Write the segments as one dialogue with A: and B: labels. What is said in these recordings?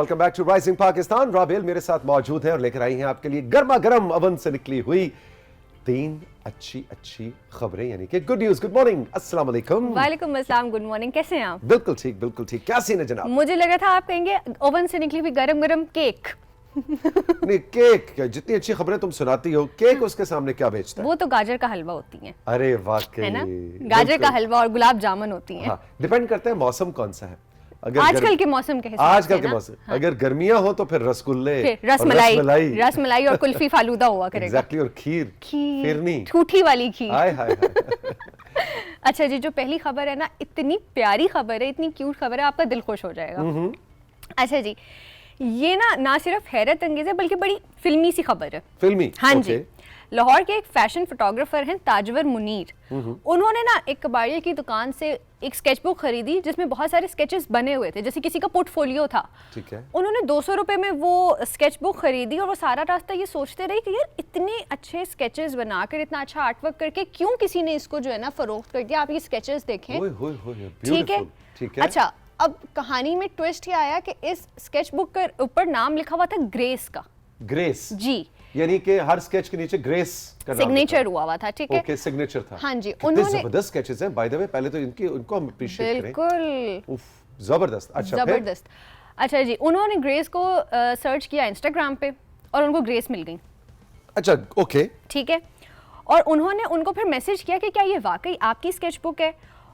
A: Welcome back to rising Pakistan. Rabel मेरे साथ मौजूद है और लेकर आई हैं आपके लिए गर्मा गर्म अवन से निकली हुई 3 अच्छी खबरें, यानी कि गुड न्यूज। गुड मॉर्निंग, अस्सलाम वालेकुम।
B: वालेकुम अस्सलाम, गुड मॉर्निंग, कैसे हैं आप?
A: बिल्कुल ठीक। क्या सीन है जनाब?
B: मुझे लगा था आप कहेंगे ओवन से निकली हुई गरम गरम केक।
A: नहीं, केक जितनी अच्छी खबरें तुम सुनाती हो, केक उसके सामने क्या बेचता है?
B: वो तो गाजर का हलवा होती है।
A: अरे वाकई,
B: है ना, गाजर का हलवा और गुलाब जामुन होती हैं।
A: हाँ, डिपेंड करता है मौसम कौन सा है। अगर
B: आजकल के मौसम के हिसाब से,
A: आजकल के मौसम,
B: हाँ।
A: अगर गर्मियां हो तो फिर रसगुल्ले,
B: रसमलाई और कुल्फी फालूदा हुआ करेगा।
A: एग्जैक्टली, और खीर फिरनी,
B: ठूठी वाली खीर।
A: हाय
B: अच्छा जी, जो पहली खबर है ना, इतनी प्यारी खबर है, इतनी क्यूट खबर है, आपका दिल खुश हो जाएगा। अच्छा जी, ये ना सिर्फ हैरत अंगेज है बल्कि बड़ी फिल्मी सी खबर है।
A: फिल्मी?
B: हाँ जी। लाहौर के एक फैशन फोटोग्राफर हैं ताजवर मुनीर। उन्होंने ना एक कबाड़िया की दुकान से एक स्केचबुक खरीदी जिसमें बहुत सारे स्केचेस बने हुए थे, जैसे किसी का पोर्टफोलियो था।
A: ठीक है।
B: उन्होंने 200 रुपए में वो स्केचबुक खरीदी और वो सारा रास्ता ये सोचते रहे कि यार इतने अच्छे स्केचेस बनाकर, इतना अच्छा आर्टवर्क करके क्यों किसी ने इसको जो है ना फरोख्त कर दिया। आप ये स्केचेस देखें, ठीक है। अच्छा, अब कहानी में ट्विस्ट ये आया कि इस स्केचबुक के ऊपर नाम लिखा हुआ था ग्रेस का।
A: ग्रेस
B: जी,
A: यानी कि हर स्केच के नीचे ग्रेस का नाम
B: सिग्नेचर हुआ था। ठीक है,
A: ओके, सिग्नेचर था।
B: हाँ जी,
A: उन्होंने जबरदस्त स्केचेस हैं बाय द वे, पहले तो इनको हम अप्रिशिएट करें।
B: बिल्कुल,
A: उफ, जबरदस्त। अच्छा,
B: जबरदस्त। अच्छा जी, उन्होंने ग्रेस को सर्च किया इंस्टाग्राम पे और उनको ग्रेस मिल गई।
A: अच्छा, ओके,
B: ठीक है। और उन्होंने उनको फिर मैसेज किया कि क्या ये वाकई आपकी स्केचबुक है,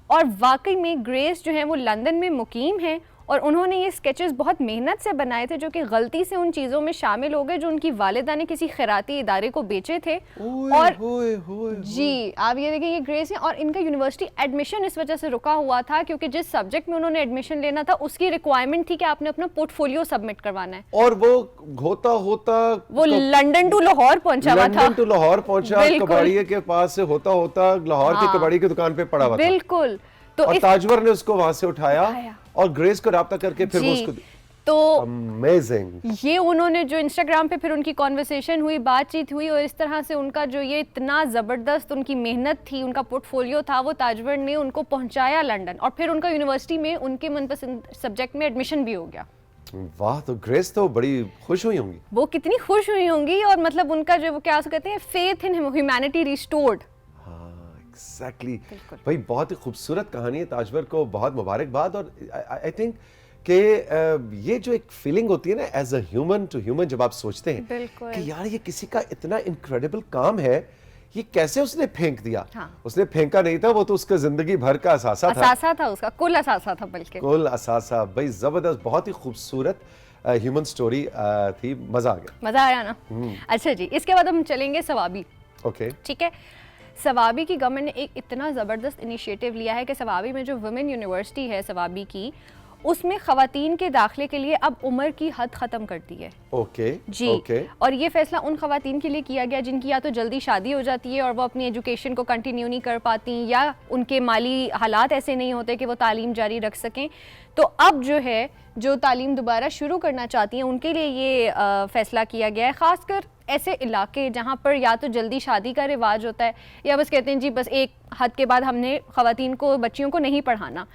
B: और वाकई में ग्रेस जो है वो लंदन में मुकीम है और उन्होंने ये स्केचेस बहुत मेहनत से बनाए थे, जो कि गलती से उन चीज़ों में शामिल हो गए जो उनकी वालिदा ने किसी खैराती इदारे को बेचे थे। और जी, आप ये देखिए, ये ग्रेस है और इनका यूनिवर्सिटी एडमिशन इस वजह से रुका हुआ था क्योंकि जिस सब्जेक्ट में उन्होंने एडमिशन लेना था उसकी रिक्वायरमेंट थी कि आपने अपना पोर्टफोलियो सबमिट करवाना है।
A: और वो होता
B: वो लंदन टू लाहौर पहुंचा हुआ था।
A: लंदन टू लाहौर पहुंचा, कबाड़िए के पास से होता लाहौर की कबाड़ी की दुकान पे पड़ा हुआ था।
B: बिल्कुल। तो
A: और ताजवर ने उसको वहां से उठाया और ग्रेस को राब्ता करके फिर वो उसको,
B: तो
A: अमेजिंग।
B: ये उन्होंने जो इंस्टाग्राम पे फिर उनकी कॉन्वर्सेशन हुई, बातचीत हुई और इस तरह से उनका जो ये इतना ज़बरदस्त उनकी मेहनत थी, उनका पोर्टफोलियो था, वो ताजवर ने उनको पहुंचाया लंदन और फिर उनका यूनिवर्सिटी में उनके मनपसंद सब्जेक्ट में एडमिशन भी हो गया।
A: वाह, तो ग्रेस तो बड़ी खुश हुई होंगी।
B: वो कितनी खुश हुई होंगी, और मतलब उनका जो वो क्या कहते हैं, faith in humanity restored.
A: Exactly भाई, बहुत ही खूबसूरत कहानी है। ताजवर को बहुत मुबारकबाद। और आई थिंक कि ये जो एक फीलिंग होती है ना as a human to human, जब आप सोचते हैं कि यार ये किसी का इतना इनक्रेडिबल काम है, ये कैसे उसने फेंक दिया। हाँ। उसने फेंका नहीं था, वो तो उसका जिंदगी भर का असासा था
B: उसका कुल असासा था, बल्कि
A: कुल असासा। भाई जबरदस्त, बहुत ही खूबसूरत ह्यूमन स्टोरी थी। मजा आया ना।
B: अच्छा जी, इसके बाद हम चलेंगे सवाबी।
A: ओके,
B: ठीक है। सवाबी की गवर्नमेंट ने एक इतना ज़बरदस्त इनिशिएटिव लिया है कि सवाबी में जो वुमेन यूनिवर्सिटी है सवाबी की, उसमें ख़वातीन के दाखिले के लिए अब उम्र की हद ख़त्म कर दी है।
A: ओके
B: जी, ओके। और ये फैसला उन ख़वातीन के लिए किया गया जिनकी या तो जल्दी शादी हो जाती है और वो अपनी एजुकेशन को कंटिन्यू नहीं कर पाती, या उनके माली हालात ऐसे नहीं होते कि वो तालीम जारी रख सकें। तो अब जो है, जो तालीम दोबारा शुरू करना चाहती हैं उनके लिए ये फ़ैसला किया गया है। ख़ासकर ऐसे इलाके जहाँ पर या तो जल्दी शादी का रिवाज होता है या बस कहते हैं जी बस एक हद के बाद हमने ख़वातीन को, बच्चियों को नहीं पढ़ाना,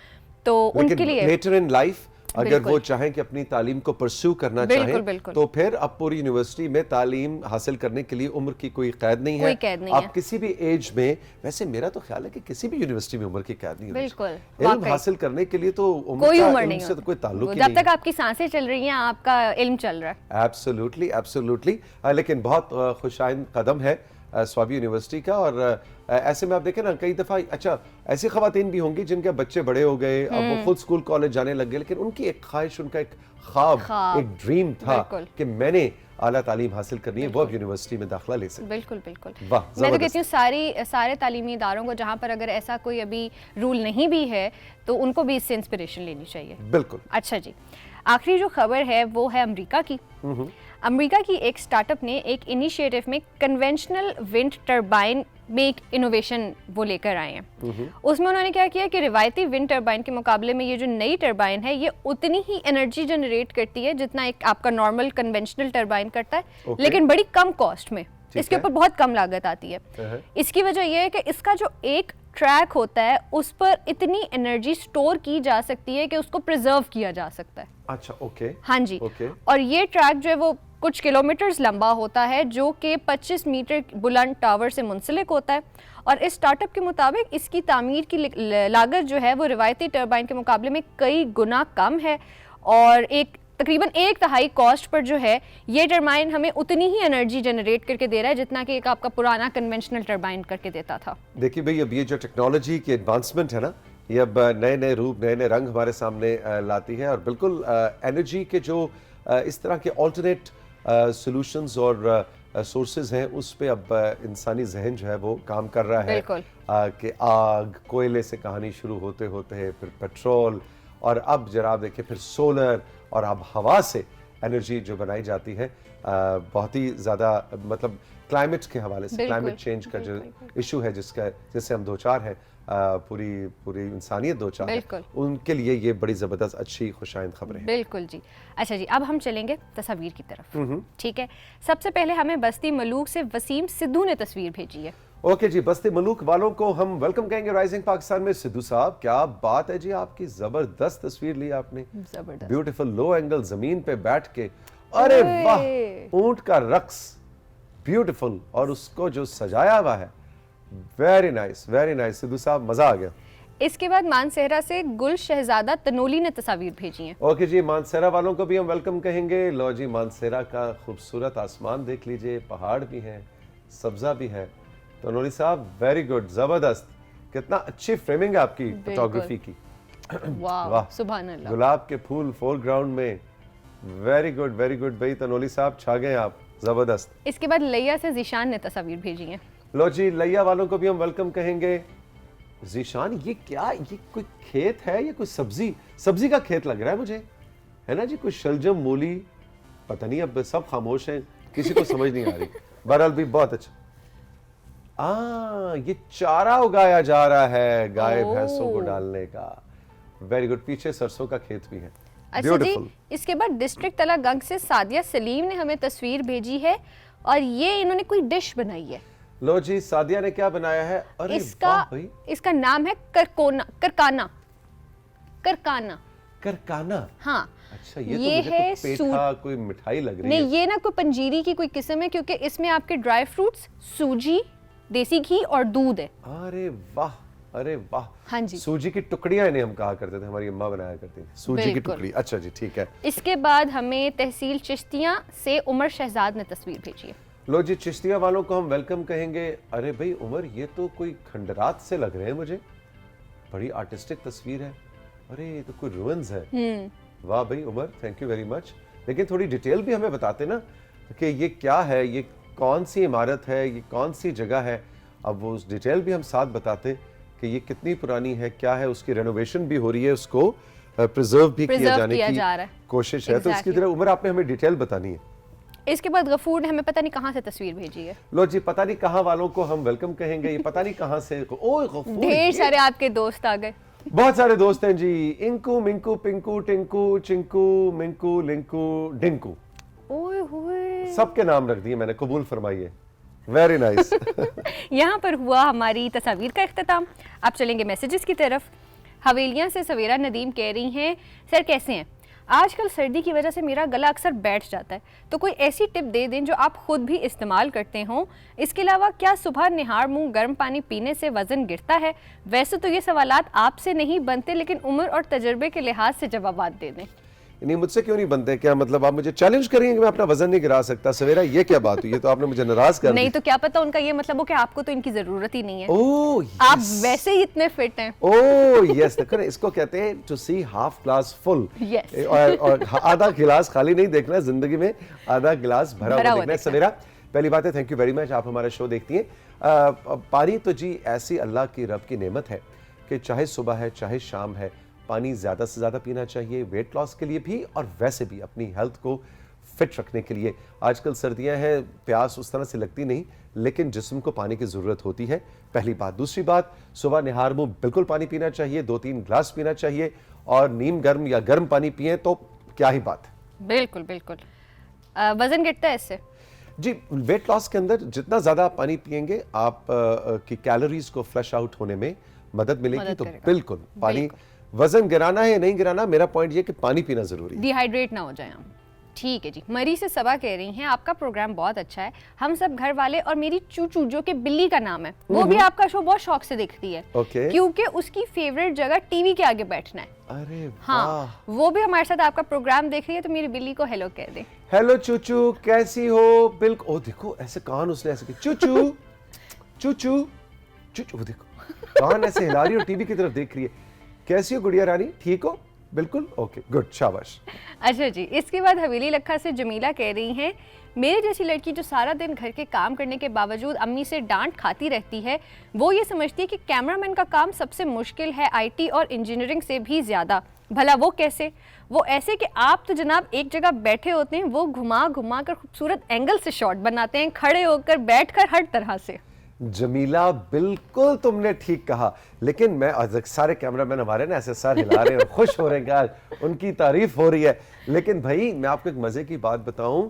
B: तो उनके लिए
A: लेटर इन लाइफ अगर वो चाहें कि अपनी तालीम को परस्यू करना चाहें, तो फिर अब पूरी यूनिवर्सिटी में तालीम हासिल करने के लिए उम्र की कोई कैद नहीं है। आप किसी भी एज में, वैसे मेरा तो ख्याल है कि किसी भी यूनिवर्सिटी में उम्र की कैद नहीं होती। इल्म हासिल करने के लिए तो
B: कोई उम्र नहीं
A: से तो कोई ताल्लुक ही नहीं,
B: जब तक आपकी सांसें चल रही हैं आपका इल्म चल रहा है।
A: एब्सोल्युटली। लेकिन बहुत खुशाइन कदम है स्वाबी यूनिवर्सिटी का। और ऐसे में आप देखें ना, कई दफ़ा अच्छा ऐसी ख़वातीन भी होंगी जिनके बच्चे बड़े हो गए, अब वो खुद स्कूल कॉलेज जाने लग गए, लेकिन उनकी एक ख्वाहिश, उनका एक ख्वाब, एक ड्रीम था कि मैंने आला तालीम हासिल करनी है, वो अब यूनिवर्सिटी में दाखिला ले सकते।
B: बिल्कुल। मैं तो कहती हूँ सारे तालीमी इदारों को, जहाँ पर अगर ऐसा कोई अभी रूल नहीं भी है, तो उनको भी इससे इंस्पिरेशन लेनी चाहिए।
A: बिल्कुल।
B: अच्छा जी, आखिरी जो खबर है वो है अमेरिका की। अमेरिका की एक स्टार्टअप ने एक इनिशिएटिव में कन्वेंशनल विंड टरबाइन में एक इनोवेशन वो लेकर आए हैं। उसमें उन्होंने क्या किया कि रिवायती विंड टरबाइन के मुकाबले में ये जो नई टरबाइन है, ये उतनी ही एनर्जी जनरेट करती है जितना एक आपका नॉर्मल कन्वेंशनल टरबाइन करता है, लेकिन बड़ी कम कॉस्ट में। इसके ऊपर बहुत कम लागत आती है। इसकी वजह यह है कि इसका जो एक ट्रैक होता है उस पर इतनी एनर्जी स्टोर की जा सकती है कि उसको प्रिजर्व किया जा सकता है।
A: अच्छा, ओके।
B: हाँ जी।
A: ओके।
B: और ये ट्रैक जो है वो कुछ किलोमीटर्स लंबा होता है, जो कि 25 मीटर बुलंद टावर से मुंसलिक होता है। और इस स्टार्टअप के मुताबिक इसकी तामीर की लागत जो है वो रिवायती टर्बाइन के मुकाबले में कई गुना कम है, और तकरीबन 1/3 कॉस्ट पर जो है ये टर्बाइन हमें उतनी ही एनर्जी जनरेट करके दे रहा है जितना कि एक आपका पुराना कन्वेंशनल टर्बाइन करके देता था।
A: देखिए भाई, अब ये जो टेक्नोलॉजी की एडवांसमेंट है ना, ये अब नए नए रूप, नए नए रंग हमारे सामने लाती है, और बिल्कुल एनर्जी के जो इस तरह के ऑल्टरनेट सॉल्यूशंस और सोर्सेज हैं, उस पे अब इंसानी जहन जो है वो काम कर रहा है कि आग कोयले से कहानी शुरू होते होते फिर पेट्रोल, और अब जरा आप देखिए फिर सोलर, और अब हवा से एनर्जी जो बनाई जाती है। बहुत ही ज़्यादा मतलब क्लाइमेट के हवाले से, क्लाइमेट चेंज का जो इशू है जिससे हम दो चार हैं, पूरी इंसानियत दो चार है, उनके लिए ये बड़ी ज़बरदस्त अच्छी खुशाइंद खबरें हैं।
B: बिल्कुल जी। अच्छा जी, अब हम चलेंगे तस्वीर की तरफ। ठीक है, सबसे पहले हमें बस्ती मलूक से वसीम सिद्धू ने तस्वीर भेजी है।
A: ओके जी, बस्ती मलूक वालों को हम वेलकम कहेंगे राइजिंग पाकिस्तान में। सिद्धू साहब, क्या बात है जी, आपकी जबरदस्त तस्वीर ली आपने, ब्यूटीफुल लो एंगल जमीन पे बैठ के, अरे वाह, ऊंट का रक्स ब्यूटीफुल, और उसको जो सजाया हुआ है, very nice very nice. Sidhu साहब, मजा आ गया।
B: इसके बाद मानसेहरा से गुल शहजादा तनोली ने तस्वीर भेजी है।
A: ओके जी, मानसेहरा वालों को भी हम वेलकम कहेंगे। लो जी, मानसेहरा का खूबसूरत आसमान देख लीजिए, पहाड़ भी हैं, सब्जा भी है। तनोली साहब, वेरी गुड, जबरदस्त, कितना अच्छी फ्रेमिंग है आपकी फोटोग्राफी की।
B: वाह, सुभान अल्लाह।
A: गुलाब के फूल फोरग्राउंड में, वेरी गुड भाई, तनोली साहब छा गए आप, जबरदस्त।
B: इसके बाद लैया से जीशान ने तस्वीर भेजी है।
A: लो जी, लैया वालों को भी हम वेलकम कहेंगे। जीशान, ये क्या, ये कोई खेत है या कोई सब्जी का खेत लग रहा है मुझे, है ना जी? कोई शलजम, मूली, पता नहीं, अब सब खामोश हैं, किसी को समझ नहीं आ रही। बहरहाल भी बहुत अच्छा। ये चारा उगाया जा रहा है गाय भैंसों को डालने का। वेरी गुड, पीछे सरसों का खेत भी है।
B: अच्छा जी, इसके बाद डिस्ट्रिक्ट तलागंग से सादिया सलीम ने हमें तस्वीर भेजी है, और ये इन्होंने कोई डिश बनाई है।
A: लो जी, सादिया ने क्या बनाया है? अरे
B: इसका नाम है करकाना। हाँ,
A: अच्छा, ये तो मुझे है पेठा, कोई मिठाई लग रही है।
B: नहीं, ये ना कोई पंजीरी की कोई किस्म है, क्योंकि इसमें आपके ड्राई फ्रूट्स, सूजी, देसी घी और दूध है।
A: अरे वाह, अरे वाह।
B: हाँ जी,
A: सूजी की टुकड़ियां इन्हें हम कहा करते थे, हमारी अम्मा बनाया करती थी सूजी की टुकड़ी। अच्छा जी, ठीक है।
B: इसके बाद हमें तहसील चिश्तियां से उमर शहजाद ने तस्वीर भेजी है।
A: लो जी, चिश्तिया वालों को हम वेलकम कहेंगे। अरे भाई उमर, ये तो कोई खंडरात से लग रहे हैं मुझे, बड़ी आर्टिस्टिक तस्वीर है। अरे ये तो कोई रुइंस है। वाह भाई Umar, thank you very much. लेकिन थोड़ी डिटेल भी हमें बताते ना कि ये क्या है, ये कौन सी इमारत है, ये कौन सी जगह है। अब वो उस डिटेल भी हम साथ बताते कि ये कितनी पुरानी है, क्या है, उसकी रेनोवेशन भी हो रही है, उसको प्रिजर्व भी किया जाने की कोशिश है। तो इसकी तरह उमर आपने हमें डिटेल बतानी है।
B: इसके बाद गफूर ने हमें पता नहीं कहां से तस्वीर भेजी है।
A: लो जी, पता नहीं कहां वालों को हम वेलकम कहेंगे। ये पता नहीं कहां से, ओए गफूर,
B: ढेर सारे आपके दोस्त आ गए।
A: बहुत सारे दोस्त हैं जी। इंकू, मिंकू, पिंकू, टिंकू, चिंकू, मिंकू, लिंकू, डिंकू,
B: ओए होए,
A: सबके नाम रख दिए मैंने, कबूल फरमाइए। Very nice.
B: यहाँ पर हुआ हमारी तस्वीर का इख्तिताम। अब चलेंगे मैसेजेस की तरफ। हवेलियाँ से सवेरा नदीम कह रही हैं, सर कैसे हैं? आजकल सर्दी की वजह से मेरा गला अक्सर बैठ जाता है, तो कोई ऐसी टिप दे दें जो आप खुद भी इस्तेमाल करते हों। इसके अलावा क्या सुबह निहार मुंह गर्म पानी पीने से वजन गिरता है? वैसे तो ये सवालात आपसे नहीं बनते, लेकिन उम्र और तजर्बे के लिहाज से जवाबात दे दें।
A: नहीं, मुझसे क्यों नहीं बनते? क्या मतलब आप मुझे चैलेंज करेंगे कि मैं अपना वजन नहीं गिरा सकता? सवेरा ये क्या बात हुई? ये तो आपने मुझे नाराज कर दिया।
B: नहीं तो क्या पता उनका ये मतलब हो कि आपको तो इनकी जरूरत ही नहीं है।
A: ओह,
B: आप वैसे ही इतने फिट हैं।
A: ओह यस, देखो ना, इसको कहते हैं to see half glass full.
B: Yes,
A: और आधा गिलास खाली नहीं देखना जिंदगी में, आधा गिलास भरा हुआ देखना है। सवेरा, पहली बात है, थैंक यू वेरी मच, आप हमारा शो देखती हैं। पानी तो जी ऐसी अल्लाह की रब की नेमत है कि चाहे सुबह है चाहे शाम है, पानी ज़्यादा से ज़्यादा पीना चाहिए, वेट लॉस के लिए भी और वैसे भी अपनी हेल्थ को फिट रखने के लिए। आजकल सर्दियां हैं, प्यास उस तरह से लगती नहीं, लेकिन जिस्म को पानी की ज़रूरत होती है, पहली बात। दूसरी बात, सुबह निहार मुंह बिल्कुल पानी पीना चाहिए, 2-3 ग्लास पीना चाहिए, और नीम गर्म या गर्म पानी पिए तो क्या ही बात है।
B: बिल्कुल बिल्कुल। वजन गिरता है इससे?
A: जी, वेट लॉस के अंदर जितना ज्यादा आप पानी पिएंगे आप की कैलोरीज को फ्लश आउट होने में मदद मिलेगी। तो बिल्कुल पानी, वजन गिराना है या नहीं गिराना, मेरा पॉइंट ये कि पानी पीना जरूरी है,
B: डिहाइड्रेट ना हो जाए हम। ठीक है जी। मरी से सबा कह रही हैं आपका प्रोग्राम बहुत अच्छा है, हम सब घर वाले और मेरी चूचू जो कि बिल्ली का नाम है वो भी आपका शो बहुत शौक से देखती है। क्योंकि उसकी फेवरेट जगह टीवी के आगे बैठना है।
A: अरे
B: हाँ, वो भी हमारे साथ आपका प्रोग्राम देख रही है, तो मेरी बिल्ली को हेलो कह दे।
A: हेलो चूचू, कैसी हो? बिल्कुल। ओ देखो ऐसे कान उसने ऐसे चूचू चूचू चूचू, वो देखो कान ऐसे हिला रही है और टीवी की तरफ देख रही है। कैसी हो गुड़िया रानी, ठीक हो? बिल्कुल, ओके, गुड, शाबाश।
B: अच्छा जी, इसके बाद हवेली लखा से जमीला कह रही हैं, मेरे जैसी लड़की जो सारा दिन घर के काम करने के बावजूद अम्मी से डांट खाती रहती है, वो ये समझती है कि कैमरामैन का काम सबसे मुश्किल है, आईटी और इंजीनियरिंग से भी ज़्यादा। भला वो कैसे? वो ऐसे कि आप तो जनाब एक जगह बैठे होते हैं, वो घुमा घुमा कर खूबसूरत एंगल से शॉट बनाते हैं, खड़े होकर, बैठकर, हर तरह से।
A: जमीला, बिल्कुल तुमने ठीक कहा, लेकिन मैं आज सारे कैमरामैन हमारे ना ऐसे सर हिला रहे हैं, खुश हो रहे हैं, आज उनकी तारीफ हो रही है। लेकिन भाई मैं आपको एक मजे की बात बताऊं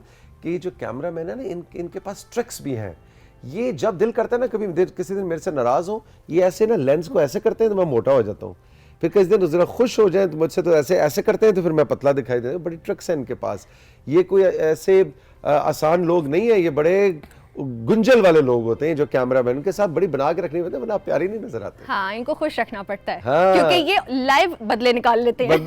A: कि जो कैमरामैन है ना, इनके पास ट्रिक्स भी हैं। ये जब दिल करता है ना, कभी किसी दिन मेरे से नाराज हो, ये ऐसे ना लेंस को ऐसे करते हैं तो मैं मोटा हो जाता हूँ, फिर किसी दिन जरा खुश हो जाए तो मुझसे तो ऐसे ऐसे करते हैं तो फिर मैं पतला दिखाई देता हूँ। बड़ी ट्रिक्स है इनके पास, ये कोई ऐसे आसान लोग नहीं है, ये बड़े गुंजल वाले लोग होते हैं जो कैमरामैन, उनके साथ बड़ी बना के रखनी होती है, वरना प्यारी नहीं नजर आते।
B: हाँ, इनको खुश रखना पड़ता है।
A: हाँ।
B: क्योंकि ये लाइव बदले निकाल लेते हैं।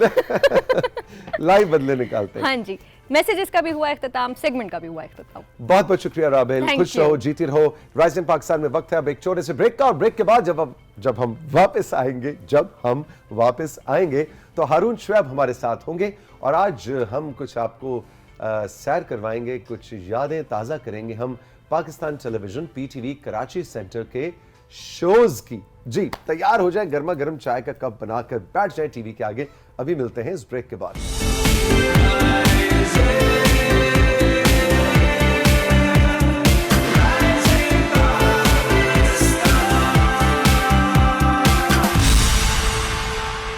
A: लाइव बदले निकालते हैं।
B: हाँ जी, मैसेजेस का भी हुआ इख्तिताम, सेगमेंट का भी हुआ इख्तिताम।
A: बहुत बहुत शुक्रिया राबेल, खुश रहो, जीती रहो। राइजिंग पाकिस्तान में वक्त है अब एक छोटे से ब्रेक का, और ब्रेक के बाद जब हम वापस आएंगे तो हारून शुएब हमारे साथ होंगे, और आज हम कुछ आपको सैर करवाएंगे, कुछ यादें ताज़ा करेंगे हम Pakistan television PTV Karachi centre के शोज की। जी, तैयार हो जाए, गर्मा गर्म चाय का कप बनाकर बैठ जाए टीवी के आगे। अभी मिलते हैं इस ब्रेक के बाद।